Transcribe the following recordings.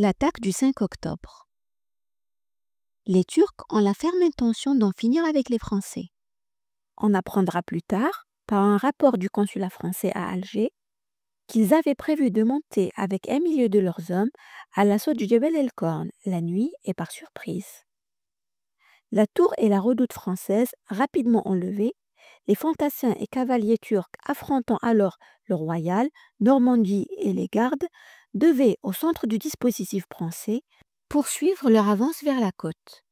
L'attaque du 5 octobre. Les Turcs ont la ferme intention d'en finir avec les Français. On apprendra plus tard, par un rapport du consulat français à Alger, qu'ils avaient prévu de monter avec 1 million de leurs hommes à l'assaut du Djebel el-Korn la nuit et par surprise. La tour et la redoute française rapidement enlevées, les fantassins et cavaliers turcs affrontant alors le Royal, Normandie et les gardes devaient, au centre du dispositif français, poursuivre leur avance vers la côte.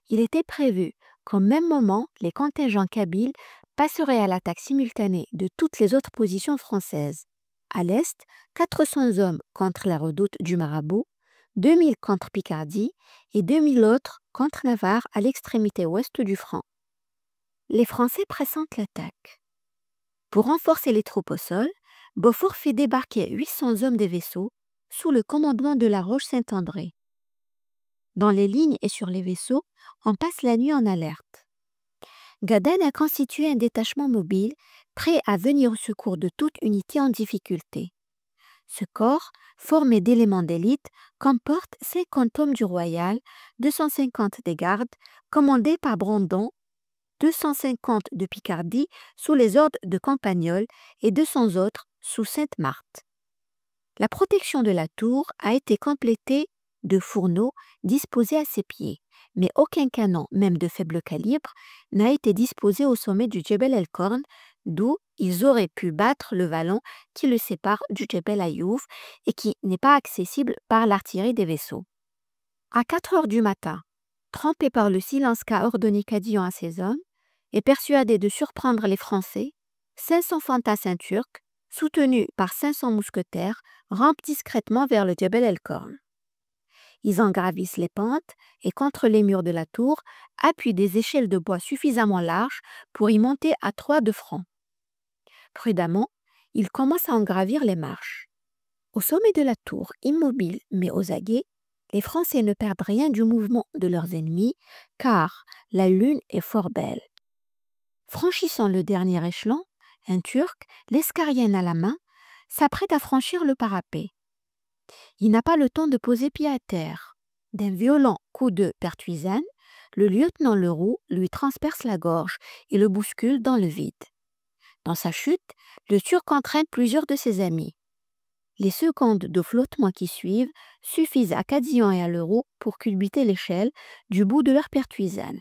Il était prévu qu'au même moment, les contingents kabyles passeraient à l'attaque simultanée de toutes les autres positions françaises. À l'est, 400 hommes contre la redoute du Marabout, 2000 contre Picardie et 2000 autres contre Navarre à l'extrémité ouest du front. Les Français pressentent l'attaque. Pour renforcer les troupes au sol, Beaufort fait débarquer 800 hommes des vaisseaux sous le commandement de la Roche-Saint-André. Dans les lignes et sur les vaisseaux, on passe la nuit en alerte. Gaden a constitué un détachement mobile prêt à venir au secours de toute unité en difficulté. Ce corps, formé d'éléments d'élite, comporte 50 hommes du Royal, 250 des gardes, commandés par Brandon, 250 de Picardie sous les ordres de Campagnol et 200 autres sous Sainte-Marthe. La protection de la tour a été complétée de fourneaux disposés à ses pieds, mais aucun canon, même de faible calibre, n'a été disposé au sommet du Djebel el-Korn, d'où ils auraient pu battre le vallon qui le sépare du Djebel Ayouf et qui n'est pas accessible par l'artillerie des vaisseaux. À 4 heures du matin, trempé par le silence qu'a ordonné Cadillon à ses hommes et persuadé de surprendre les Français, 500 fantassins turcs, soutenus par 500 mousquetaires, rampent discrètement vers le Djebel el-Korn. Ils en gravissent les pentes et contre les murs de la tour appuient des échelles de bois suffisamment larges pour y monter à 3 de front. Prudemment, ils commencent à en gravir les marches. Au sommet de la tour, immobile mais aux aguets, les Français ne perdent rien du mouvement de leurs ennemis car la lune est fort belle. Franchissant le dernier échelon, un Turc, l'escarienne à la main, s'apprête à franchir le parapet. Il n'a pas le temps de poser pied à terre. D'un violent coup de pertuisane, le lieutenant Leroux lui transperce la gorge et le bouscule dans le vide. Dans sa chute, le Turc entraîne plusieurs de ses amis. Les secondes de flottement qui suivent suffisent à Cadillon et à Leroux pour culbuter l'échelle du bout de leur pertuisane.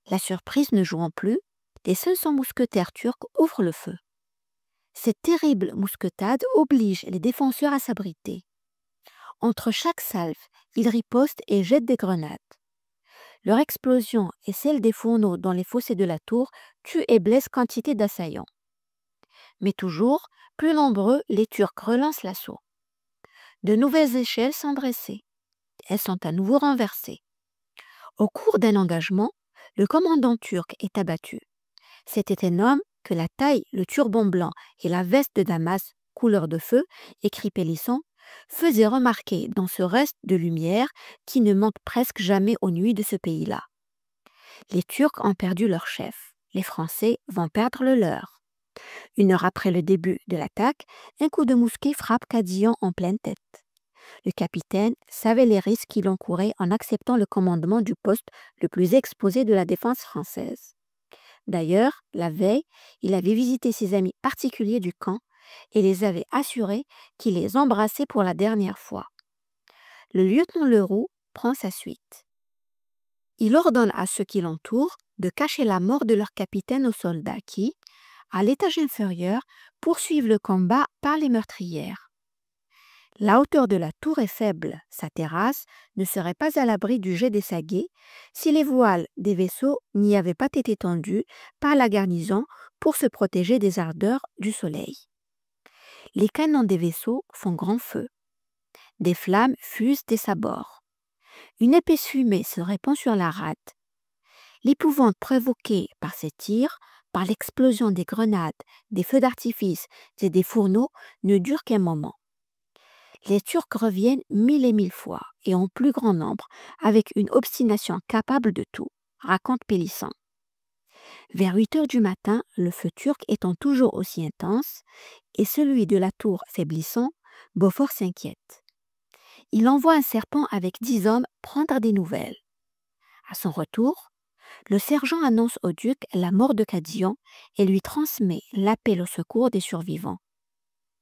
La surprise ne jouant plus, les 500 mousquetaires turcs ouvrent le feu. Cette terrible mousquetade oblige les défenseurs à s'abriter. Entre chaque salve, ils ripostent et jettent des grenades. Leur explosion et celle des fourneaux dans les fossés de la tour tuent et blessent quantité d'assaillants. Mais toujours, plus nombreux, les Turcs relancent l'assaut. De nouvelles échelles sont dressées. Elles sont à nouveau renversées. Au cours d'un engagement, le commandant turc est abattu. C'était un homme que la taille, le turban blanc et la veste de Damas, couleur de feu, écrit Pélisson, faisaient remarquer dans ce reste de lumière qui ne manque presque jamais aux nuits de ce pays-là. Les Turcs ont perdu leur chef. Les Français vont perdre le leur. 1 heure après le début de l'attaque, un coup de mousquet frappe Cadillon en pleine tête. Le capitaine savait les risques qu'il encourait en acceptant le commandement du poste le plus exposé de la défense française. D'ailleurs, la veille, il avait visité ses amis particuliers du camp et les avait assurés qu'il les embrassait pour la dernière fois. Le lieutenant Leroux prend sa suite. Il ordonne à ceux qui l'entourent de cacher la mort de leur capitaine aux soldats qui, à l'étage inférieur, poursuivent le combat par les meurtrières. La hauteur de la tour est faible, sa terrasse ne serait pas à l'abri du jet des saguets si les voiles des vaisseaux n'y avaient pas été tendues par la garnison pour se protéger des ardeurs du soleil. Les canons des vaisseaux font grand feu. Des flammes fusent des sabords. Une épaisse fumée se répand sur la rade. L'épouvante provoquée par ces tirs, par l'explosion des grenades, des feux d'artifice et des fourneaux ne dure qu'un moment. Les Turcs reviennent 1000 et 1000 fois et en plus grand nombre, avec une obstination capable de tout, raconte Pélisson. Vers 8 heures du matin, le feu turc étant toujours aussi intense et celui de la tour faiblissant, Beaufort s'inquiète. il envoie un serpent avec 10 hommes prendre des nouvelles. À son retour, le sergent annonce au duc la mort de Cadillon et lui transmet l'appel au secours des survivants.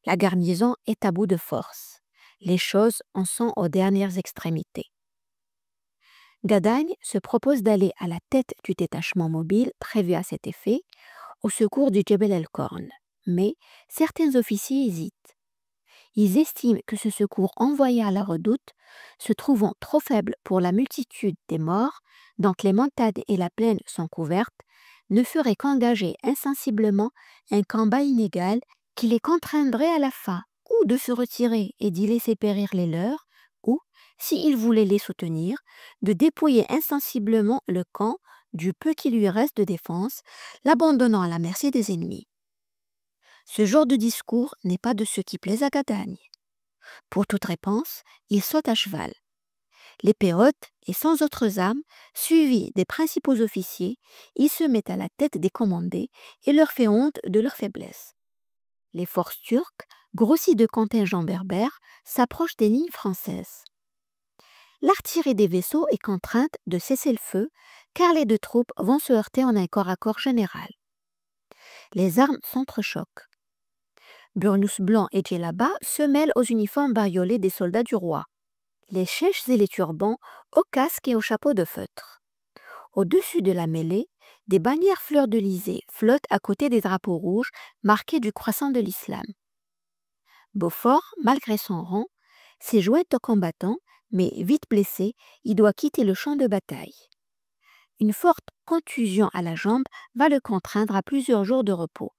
La garnison est à bout de force. Les choses en sont aux dernières extrémités. Gadagne se propose d'aller à la tête du détachement mobile prévu à cet effet, au secours du Djebel el-Korn. Mais certains officiers hésitent. Ils estiment que ce secours envoyé à la redoute, se trouvant trop faible pour la multitude des morts, dont les montagnes et la plaine sont couvertes, ne ferait qu'engager insensiblement un combat inégal qui les contraindrait à la fin ou de se retirer et d'y laisser périr les leurs, ou, s'ils voulaient les soutenir, de dépouiller insensiblement le camp du peu qui lui reste de défense, l'abandonnant à la merci des ennemis. Ce genre de discours n'est pas de ceux qui plaisent à Gadagne. Pour toute réponse, il saute à cheval. L'épée haute et sans autres armes, suivis des principaux officiers, il se met à la tête des commandés et leur fait honte de leur faiblesse. Les forces turques, grossies de contingents berbères, s'approchent des lignes françaises. L'artillerie des vaisseaux est contrainte de cesser le feu car les deux troupes vont se heurter en un corps à corps général. Les armes s'entrechoquent. Burnous blanc et djellaba se mêlent aux uniformes bariolés des soldats du roi, les chèches et les turbans aux casques et aux chapeaux de feutre. Au-dessus de la mêlée, des bannières fleur-de-lysée flottent à côté des drapeaux rouges marqués du croissant de l'islam. Beaufort, malgré son rang, s'est joint aux combattants, mais vite blessé, il doit quitter le champ de bataille. Une forte contusion à la jambe va le contraindre à plusieurs jours de repos.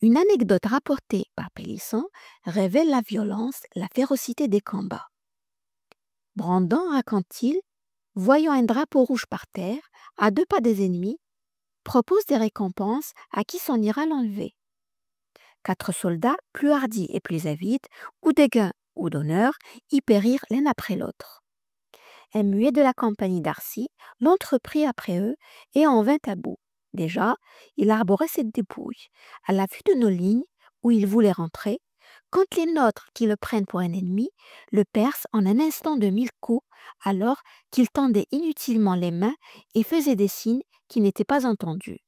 Une anecdote rapportée par Pélisson révèle la violence, la férocité des combats. Brandon, raconte-t-il, voyant un drapeau rouge par terre, à 2 pas des ennemis, propose des récompenses à qui s'en ira l'enlever. 4 soldats, plus hardis et plus avides, ou de gain ou d'honneur, y périrent l'un après l'autre. Un muet de la compagnie d'Arcy l'entreprit après eux et en vint à bout. Déjà, il arborait cette dépouille, à l'affût de nos lignes, où il voulait rentrer, quand les nôtres qui le prennent pour un ennemi le percent en un instant de 1000 coups, alors qu'il tendait inutilement les mains et faisait des signes qui n'étaient pas entendus.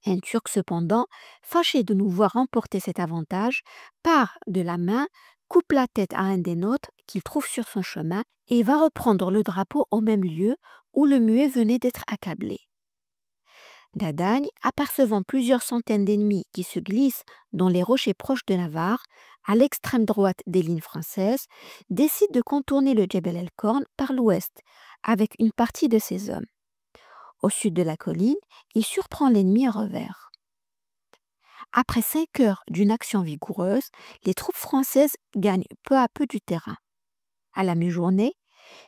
Un Turc cependant, fâché de nous voir remporter cet avantage, part de la main, coupe la tête à un des nôtres qu'il trouve sur son chemin et va reprendre le drapeau au même lieu où le muet venait d'être accablé. Gadagne, apercevant plusieurs centaines d'ennemis qui se glissent dans les rochers proches de Navarre, à l'extrême droite des lignes françaises, décide de contourner le Djebel el-Korn par l'ouest avec une partie de ses hommes. Au sud de la colline, il surprend l'ennemi à revers. Après 5 heures d'une action vigoureuse, les troupes françaises gagnent peu à peu du terrain. À la mi-journée,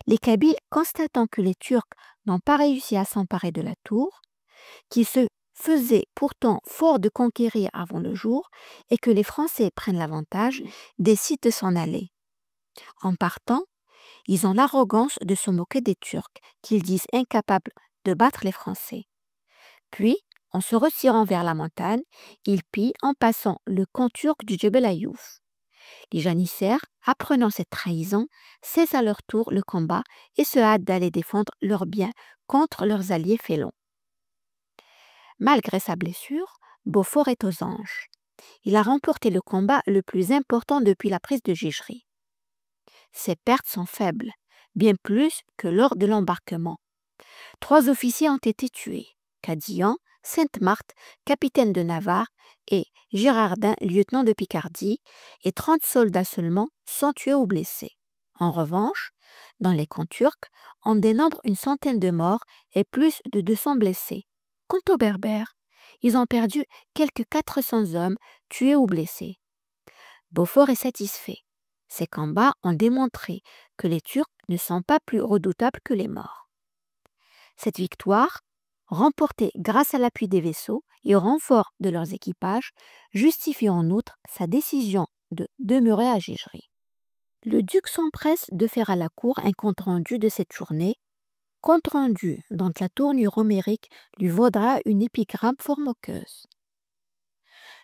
les Kabyles, constatant que les Turcs n'ont pas réussi à s'emparer de la tour, qu'ils se faisaient pourtant fort de conquérir avant le jour et que les Français prennent l'avantage, décident de s'en aller. En partant, ils ont l'arrogance de se moquer des Turcs, qu'ils disent incapables de battre les Français. Puis, en se retirant vers la montagne, ils pillent en passant le camp turc du Djebel Ayouf. Les janissaires, apprenant cette trahison, cessent à leur tour le combat et se hâtent d'aller défendre leurs biens contre leurs alliés félons. Malgré sa blessure, Beaufort est aux anges. Il a remporté le combat le plus important depuis la prise de Gigri. Ses pertes sont faibles, bien plus que lors de l'embarquement. 3 officiers ont été tués, Cadillon, Sainte-Marthe, capitaine de Navarre, et Girardin, lieutenant de Picardie, et 30 soldats seulement sont tués ou blessés. En revanche, dans les camps turcs, on dénombre une centaine de morts et plus de 200 blessés. Quant aux Berbères, ils ont perdu quelques 400 hommes tués ou blessés. Beaufort est satisfait. Ces combats ont démontré que les Turcs ne sont pas plus redoutables que les morts. Cette victoire, remportée grâce à l'appui des vaisseaux et au renfort de leurs équipages, justifie en outre sa décision de demeurer à Gigri. Le duc s'empresse de faire à la cour un compte-rendu de cette journée, compte-rendu dont la tournure homérique lui vaudra une épigramme fort moqueuse.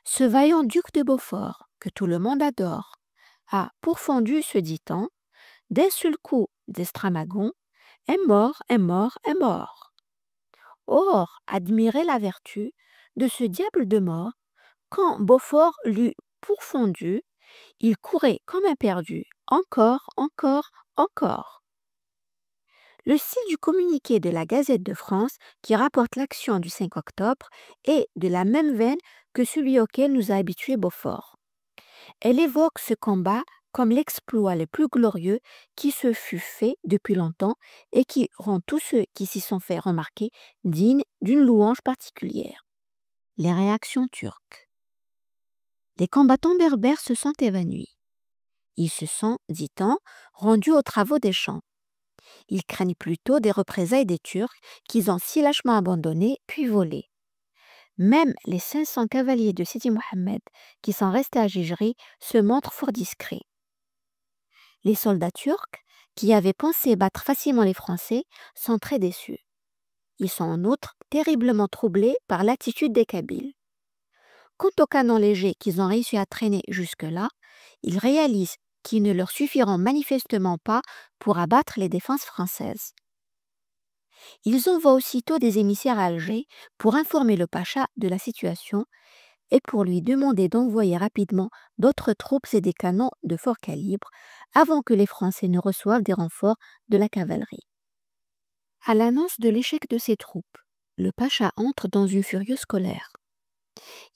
Ce vaillant duc de Beaufort, que tout le monde adore, a pourfendu ce dit-on, d'un seul coup d'estramagon, est mort, est mort, est mort. Or, admirez la vertu de ce diable de mort, quand Beaufort l'eut pourfendu, il courait comme un perdu, encore, encore, encore. Le style du communiqué de la Gazette de France, qui rapporte l'action du 5 octobre, est de la même veine que celui auquel nous a habitués Beaufort. Elle évoque ce combat comme l'exploit le plus glorieux qui se fût fait depuis longtemps et qui rend tous ceux qui s'y sont fait remarquer dignes d'une louange particulière. Les réactions turques. Les combattants berbères se sont évanouis. Ils se sont, dit-on, rendus aux travaux des champs. Ils craignent plutôt des représailles des Turcs qu'ils ont si lâchement abandonnés puis volés. Même les 500 cavaliers de Sidi Mohammed qui sont restés à Gijri se montrent fort discrets. Les soldats turcs, qui avaient pensé battre facilement les Français, sont très déçus. Ils sont en outre terriblement troublés par l'attitude des Kabyles. Quant aux canons légers qu'ils ont réussi à traîner jusque-là, ils réalisent qu'ils ne leur suffiront manifestement pas pour abattre les défenses françaises. Ils envoient aussitôt des émissaires à Alger pour informer le pacha de la situation et pour lui demander d'envoyer rapidement d'autres troupes et des canons de fort calibre avant que les Français ne reçoivent des renforts de la cavalerie. À l'annonce de l'échec de ces troupes, le pacha entre dans une furieuse colère.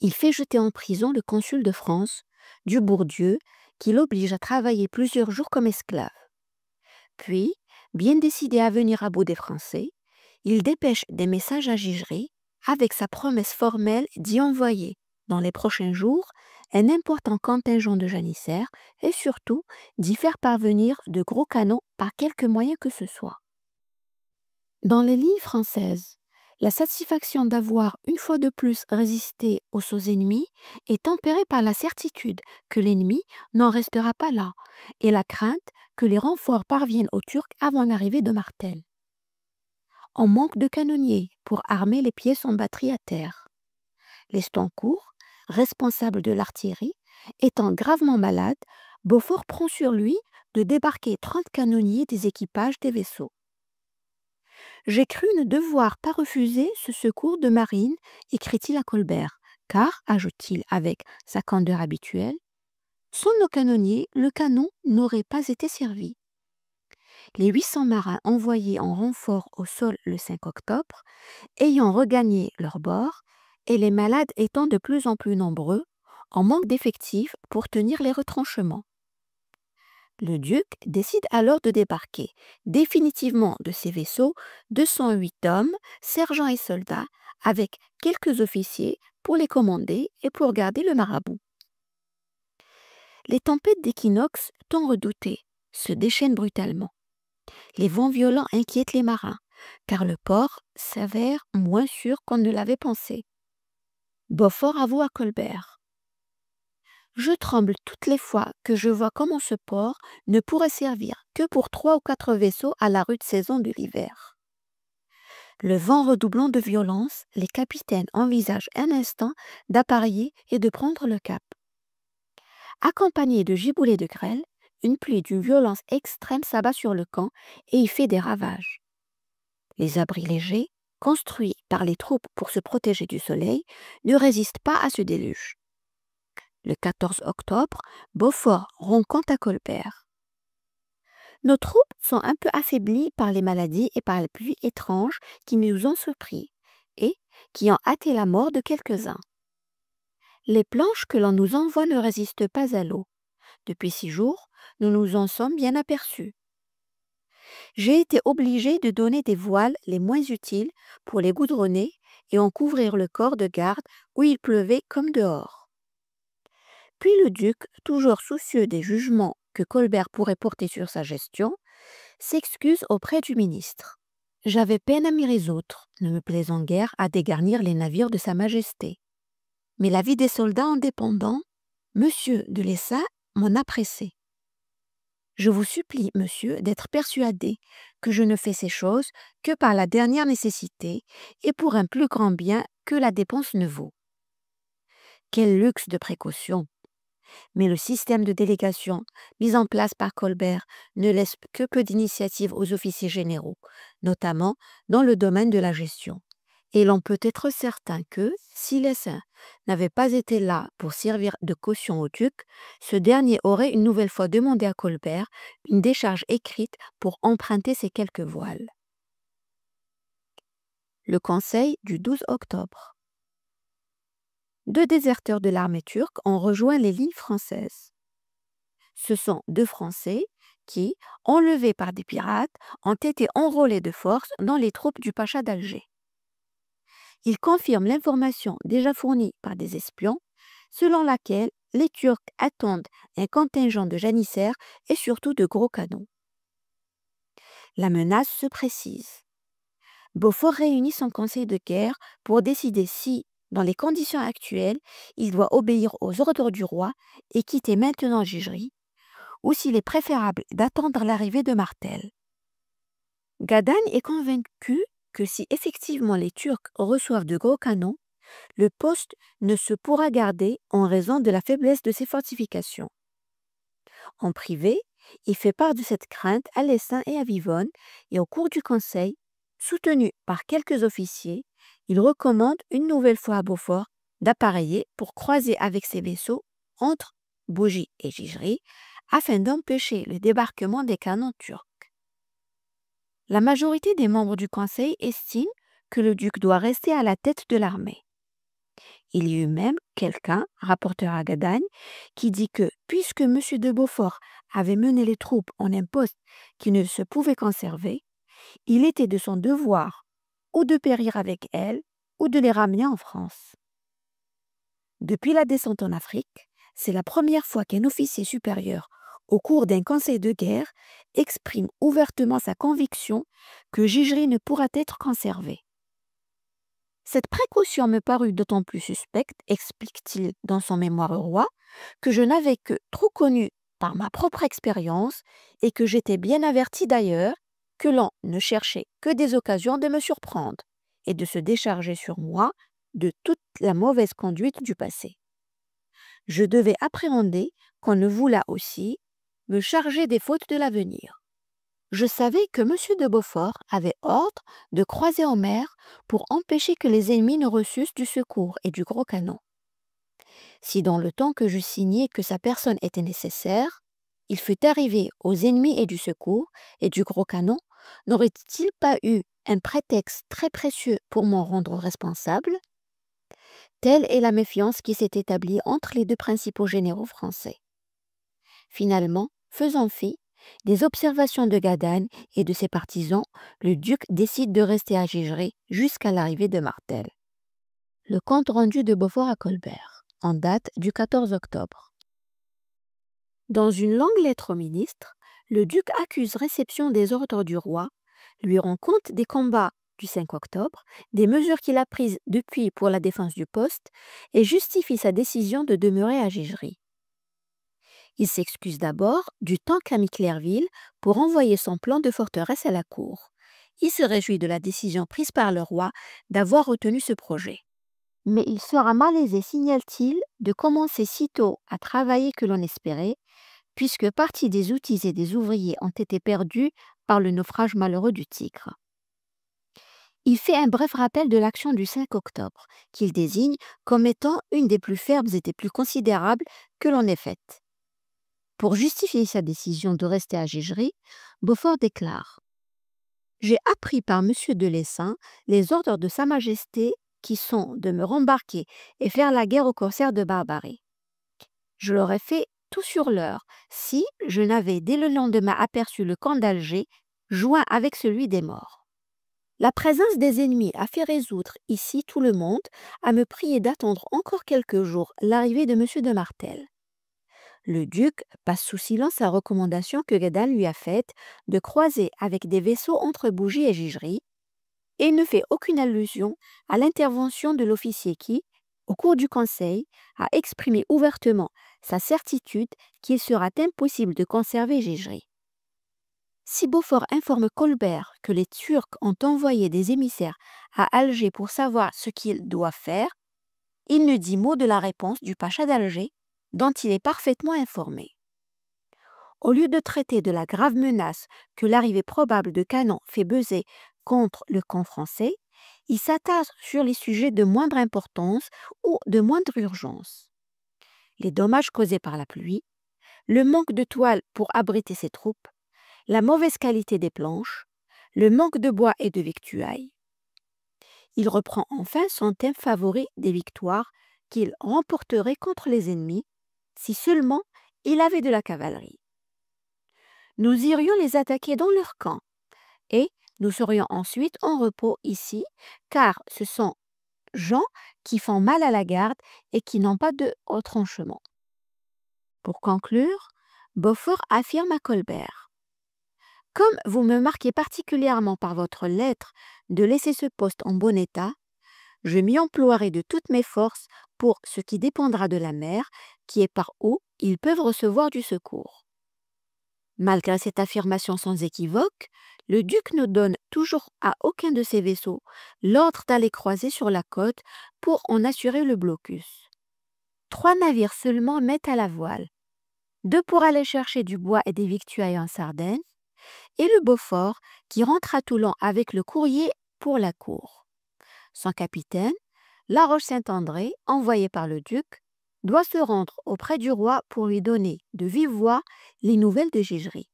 Il fait jeter en prison le consul de France, Dubourdieu, qui l'oblige à travailler plusieurs jours comme esclave. Puis, bien décidé à venir à bout des Français, il dépêche des messages à Gijri avec sa promesse formelle d'y envoyer, dans les prochains jours, un important contingent de janissaires et surtout d'y faire parvenir de gros canons par quelque moyen que ce soit. Dans les lignes françaises, la satisfaction d'avoir une fois de plus résisté aux sauts ennemis est tempérée par la certitude que l'ennemi n'en restera pas là et la crainte que les renforts parviennent aux Turcs avant l'arrivée de Martel. On manque de canonniers pour armer les pièces en batterie à terre. Lestoncourt, responsable de l'artillerie, étant gravement malade, Beaufort prend sur lui de débarquer 30 canonniers des équipages des vaisseaux. J'ai cru ne devoir pas refuser ce secours de marine, écrit-il à Colbert, car, ajoute-t-il avec sa candeur habituelle, sans nos canonniers, le canon n'aurait pas été servi. Les 800 marins envoyés en renfort au sol le 5 octobre, ayant regagné leur bord, et les malades étant de plus en plus nombreux, en manque d'effectifs pour tenir les retranchements. Le duc décide alors de débarquer définitivement de ses vaisseaux 208 hommes, sergents et soldats, avec quelques officiers pour les commander et pour garder le marabout. Les tempêtes d'équinoxe, tant redoutées, se déchaînent brutalement. Les vents violents inquiètent les marins, car le port s'avère moins sûr qu'on ne l'avait pensé. Beaufort avoue à Colbert: je tremble toutes les fois que je vois comment ce port ne pourrait servir que pour 3 ou 4 vaisseaux à la rude saison de l'hiver. Le vent redoublant de violence, les capitaines envisagent un instant d'appareiller et de prendre le cap. Accompagnés de giboulées de grêle, une pluie d'une violence extrême s'abat sur le camp et y fait des ravages. Les abris légers, construits par les troupes pour se protéger du soleil, ne résistent pas à ce déluge. Le 14 octobre, Beaufort rend compte à Colbert. Nos troupes sont un peu affaiblies par les maladies et par les pluies étranges qui nous ont surpris et qui ont hâté la mort de quelques-uns. Les planches que l'on nous envoie ne résistent pas à l'eau. Depuis 6 jours, nous nous en sommes bien aperçus. J'ai été obligé de donner des voiles les moins utiles pour les goudronner et en couvrir le corps de garde où il pleuvait comme dehors. Puis le duc, toujours soucieux des jugements que Colbert pourrait porter sur sa gestion, s'excuse auprès du ministre. J'avais peine à m'y résoudre, ne me plaisant guère à dégarnir les navires de Sa Majesté. Mais la vie des soldats indépendants, Monsieur de Lessa m'en a pressé. Je vous supplie, monsieur, d'être persuadé que je ne fais ces choses que par la dernière nécessité et pour un plus grand bien que la dépense ne vaut. Quel luxe de précaution! Mais le système de délégation mis en place par Colbert ne laisse que peu d'initiatives aux officiers généraux, notamment dans le domaine de la gestion. Et l'on peut être certain que, si l'Essaim n'avait pas été là pour servir de caution au duc, ce dernier aurait une nouvelle fois demandé à Colbert une décharge écrite pour emprunter ces quelques voiles. Le conseil du 12 octobre. 2 déserteurs de l'armée turque ont rejoint les lignes françaises. Ce sont 2 Français qui, enlevés par des pirates, ont été enrôlés de force dans les troupes du pacha d'Alger. Ils confirment l'information déjà fournie par des espions, selon laquelle les Turcs attendent un contingent de janissaires et surtout de gros canons. La menace se précise. Beaufort réunit son conseil de guerre pour décider si, dans les conditions actuelles, il doit obéir aux ordres du roi et quitter maintenant Gigri, ou s'il est préférable d'attendre l'arrivée de Martel. Gadagne est convaincu que si effectivement les Turcs reçoivent de gros canons, le poste ne se pourra garder en raison de la faiblesse de ses fortifications. En privé, il fait part de cette crainte à l'Essaim et à Vivonne, et au cours du conseil, soutenu par quelques officiers, il recommande une nouvelle fois à Beaufort d'appareiller pour croiser avec ses vaisseaux entre Bougie et Gigri, afin d'empêcher le débarquement des canons turcs. La majorité des membres du conseil estiment que le duc doit rester à la tête de l'armée. Il y eut même quelqu'un, rapporteur à Gadagne, qui dit que, puisque M. de Beaufort avait mené les troupes en un poste qui ne se pouvait conserver, il était de son devoir ou de périr avec elles ou de les ramener en France. Depuis la descente en Afrique, c'est la première fois qu'un officier supérieur, au cours d'un conseil de guerre, exprime ouvertement sa conviction que Gigri ne pourra être conservé. Cette précaution me parut d'autant plus suspecte, explique-t-il dans son mémoire au roi, que je n'avais que trop connu par ma propre expérience et que j'étais bien averti d'ailleurs que l'on ne cherchait que des occasions de me surprendre et de se décharger sur moi de toute la mauvaise conduite du passé. Je devais appréhender qu'on ne voulât aussi me charger des fautes de l'avenir. Je savais que M. de Beaufort avait ordre de croiser en mer pour empêcher que les ennemis ne reçussent du secours et du gros canon. Si dans le temps que je signais que sa personne était nécessaire, il fut arrivé aux ennemis et du secours et du gros canon, n'aurait-il pas eu un prétexte très précieux pour m'en rendre responsable? Telle est la méfiance qui s'est établie entre les 2 principaux généraux français. Finalement, faisant fi des observations de Gadagne et de ses partisans, le duc décide de rester à Gigri jusqu'à l'arrivée de Martel. Le compte rendu de Beaufort à Colbert, en date du 14 octobre. Dans une longue lettre au ministre, le duc accuse réception des ordres du roi, lui rend compte des combats du 5 octobre, des mesures qu'il a prises depuis pour la défense du poste et justifie sa décision de demeurer à Gigri. Il s'excuse d'abord du temps qu'a mis Clerville pour envoyer son plan de forteresse à la cour. Il se réjouit de la décision prise par le roi d'avoir retenu ce projet. Mais il sera malaisé, signale-t-il, de commencer si tôt à travailler que l'on espérait, puisque partie des outils et des ouvriers ont été perdus par le naufrage malheureux du Tigre. Il fait un bref rappel de l'action du 5 octobre, qu'il désigne comme étant une des plus fermes et des plus considérables que l'on ait faites. Pour justifier sa décision de rester à Gigri, Beaufort déclare « J'ai appris par M. de l'Essaim les ordres de Sa Majesté qui sont de me rembarquer et faire la guerre aux corsaires de Barbarie. Je l'aurais fait tout sur l'heure si je n'avais dès le lendemain aperçu le camp d'Alger joint avec celui des morts. La présence des ennemis a fait résoudre ici tout le monde à me prier d'attendre encore quelques jours l'arrivée de M. de Martel. Le duc passe sous silence la recommandation que Gadagne lui a faite de croiser avec des vaisseaux entre Bougie et Gigri et ne fait aucune allusion à l'intervention de l'officier qui, au cours du conseil, a exprimé ouvertement sa certitude qu'il sera impossible de conserver Gigri. Si Beaufort informe Colbert que les Turcs ont envoyé des émissaires à Alger pour savoir ce qu'ils doivent faire, il ne dit mot de la réponse du pacha d'Alger, dont il est parfaitement informé. Au lieu de traiter de la grave menace que l'arrivée probable de canons fait peser contre le camp français, il s'attache sur les sujets de moindre importance ou de moindre urgence. Les dommages causés par la pluie, le manque de toile pour abriter ses troupes, la mauvaise qualité des planches, le manque de bois et de victuailles. Il reprend enfin son thème favori des victoires qu'il remporterait contre les ennemis, si seulement il avait de la cavalerie. Nous irions les attaquer dans leur camp, et nous serions ensuite en repos ici, car ce sont gens qui font mal à la garde et qui n'ont pas de retranchement. Pour conclure, Beaufort affirme à Colbert: comme vous me marquez particulièrement par votre lettre de laisser ce poste en bon état, je m'y emploierai de toutes mes forces pour ce qui dépendra de la mer, qui est par où ils peuvent recevoir du secours. Malgré cette affirmation sans équivoque, le duc ne donne toujours à aucun de ses vaisseaux l'ordre d'aller croiser sur la côte pour en assurer le blocus. 3 navires seulement mettent à la voile, 2 pour aller chercher du bois et des victuailles en Sardaigne, et le Beaufort qui rentre à Toulon avec le courrier pour la cour. Son capitaine, La Roche-Saint-André, envoyé par le duc, doit se rendre auprès du roi pour lui donner de vive voix les nouvelles de Gigery.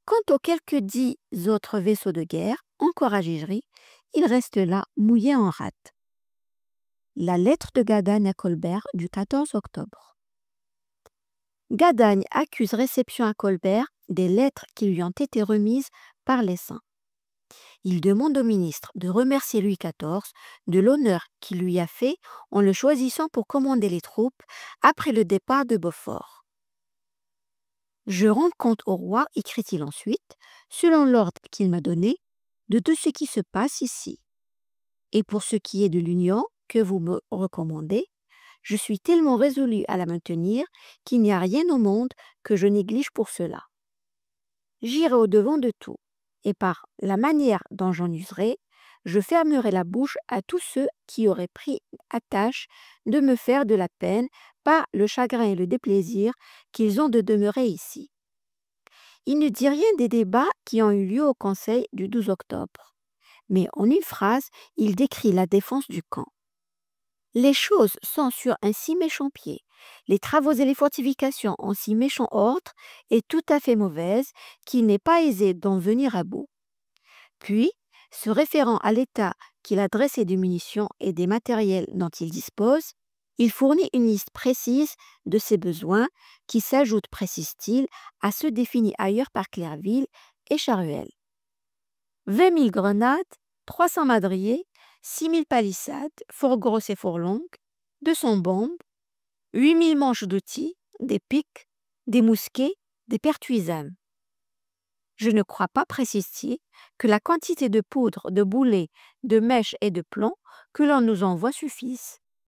Quant aux quelques 10 autres vaisseaux de guerre, encore à Gigery, ils restent là mouillés en rate. La lettre de Gadagne à Colbert du 14 octobre. Gadagne accuse réception à Colbert des lettres qui lui ont été remises par les saints. Il demande au ministre de remercier Louis XIV de l'honneur qu'il lui a fait en le choisissant pour commander les troupes après le départ de Beaufort. Je rends compte au roi, écrit-il ensuite, selon l'ordre qu'il m'a donné, de tout ce qui se passe ici. Et pour ce qui est de l'union que vous me recommandez, je suis tellement résolu à la maintenir qu'il n'y a rien au monde que je néglige pour cela. J'irai au-devant de tout, et par la manière dont j'en userai, je fermerai la bouche à tous ceux qui auraient pris à tâche de me faire de la peine par le chagrin et le déplaisir qu'ils ont de demeurer ici. Il ne dit rien des débats qui ont eu lieu au Conseil du 12 octobre, mais en une phrase, il décrit la défense du camp. Les choses sont sur un si méchant pied, les travaux et les fortifications en si méchant ordre et tout à fait mauvaise qu'il n'est pas aisé d'en venir à bout. Puis, se référant à l'état qu'il a dressé des munitions et des matériels dont il dispose, il fournit une liste précise de ses besoins qui s'ajoute, précise-t-il, à ceux définis ailleurs par Clerville et Charuel. 20 000 grenades, 300 madriers, 6 000 palissades, fort grosses et fort longues, 200 bombes, 8 000 manches d'outils, des pics, des mousquets, des pertuisanes. Je ne crois pas, précise-t-il, que la quantité de poudre, de boulets, de mèches et de plomb que l'on nous envoie suffise.